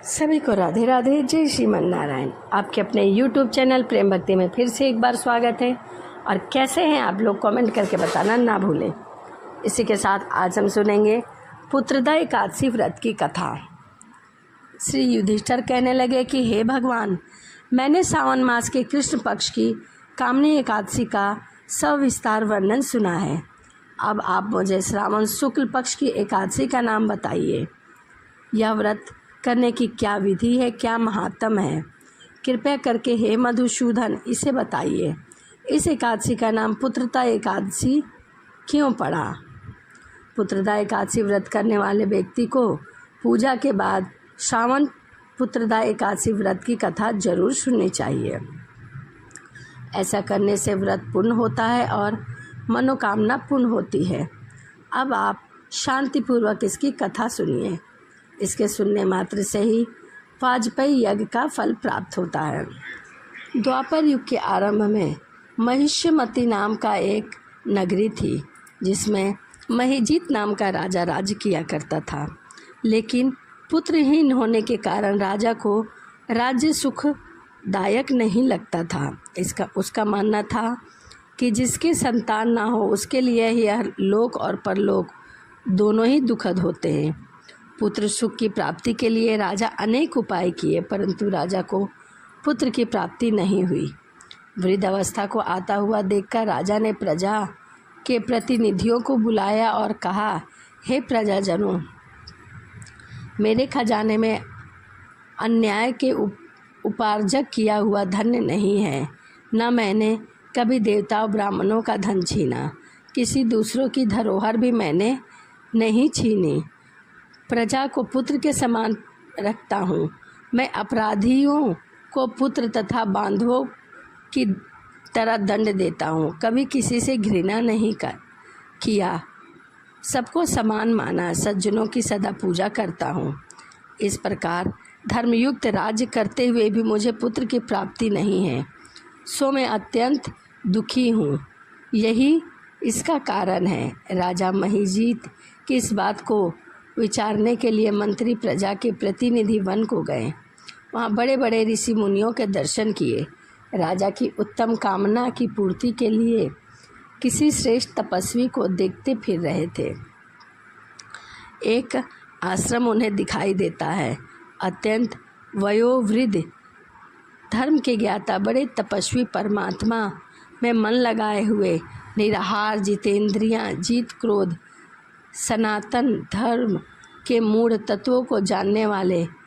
सभी को राधे राधे, जय श्रीमन नारायण। आपके अपने YouTube चैनल प्रेम भक्ति में फिर से एक बार स्वागत है। और कैसे हैं आप लोग, कमेंट करके बताना ना भूलें। इसी के साथ आज हम सुनेंगे पुत्रदा एकादशी व्रत की कथा। श्री युधिष्ठिर कहने लगे कि हे भगवान, मैंने सावन मास के कृष्ण पक्ष की कामनी एकादशी का सविस्तार वर्णन सुना है। अब आप मुझे श्रावण शुक्ल पक्ष की एकादशी का नाम बताइए। यह व्रत करने की क्या विधि है, क्या महात्म है, कृपया करके हे मधुसूदन इसे बताइए। इस एकादशी का नाम पुत्रदा एकादशी क्यों पड़ा? पुत्रदा एकादशी व्रत करने वाले व्यक्ति को पूजा के बाद श्रावण पुत्रदा एकादशी व्रत की कथा जरूर सुननी चाहिए। ऐसा करने से व्रत पूर्ण होता है और मनोकामना पूर्ण होती है। अब आप शांतिपूर्वक इसकी कथा सुनिए। इसके सुनने मात्र से ही वाजपेयी यज्ञ का फल प्राप्त होता है। द्वापर युग के आरंभ में महिष्यमती नाम का एक नगरी थी, जिसमें महिजीत नाम का राजा राज्य किया करता था। लेकिन पुत्रहीन होने के कारण राजा को राज्य सुखदायक नहीं लगता था। उसका मानना था कि जिसके संतान ना हो उसके लिए यह लोक और परलोक दोनों ही दुखद होते हैं। पुत्र सुख की प्राप्ति के लिए राजा अनेक उपाय किए, परंतु राजा को पुत्र की प्राप्ति नहीं हुई। वृद्ध अवस्था को आता हुआ देखकर राजा ने प्रजा के प्रतिनिधियों को बुलाया और कहा, हे प्रजाजनों, मेरे खजाने में अन्याय के उपार्जक किया हुआ धन नहीं है। न मैंने कभी देवताओं ब्राह्मणों का धन छीना, किसी दूसरों की धरोहर भी मैंने नहीं छीनी। प्रजा को पुत्र के समान रखता हूँ। मैं अपराधियों को पुत्र तथा बांधवों की तरह दंड देता हूँ। कभी किसी से घृणा नहीं किया, सबको समान माना, सज्जनों की सदा पूजा करता हूँ। इस प्रकार धर्मयुक्त राज्य करते हुए भी मुझे पुत्र की प्राप्ति नहीं है, सो मैं अत्यंत दुखी हूँ। यही इसका कारण है। राजा महिजीत की इस बात को विचारने के लिए मंत्री प्रजा के प्रतिनिधि वन को गए। वहाँ बड़े बड़े ऋषि मुनियों के दर्शन किए। राजा की उत्तम कामना की पूर्ति के लिए किसी श्रेष्ठ तपस्वी को देखते फिर रहे थे। एक आश्रम उन्हें दिखाई देता है। अत्यंत वयोवृद्ध धर्म के ज्ञाता बड़े तपस्वी परमात्मा में मन लगाए हुए निराहार, जितेंद्रियां, जीत क्रोध, सनातन धर्म के मूढ़ तत्वों को जानने वाले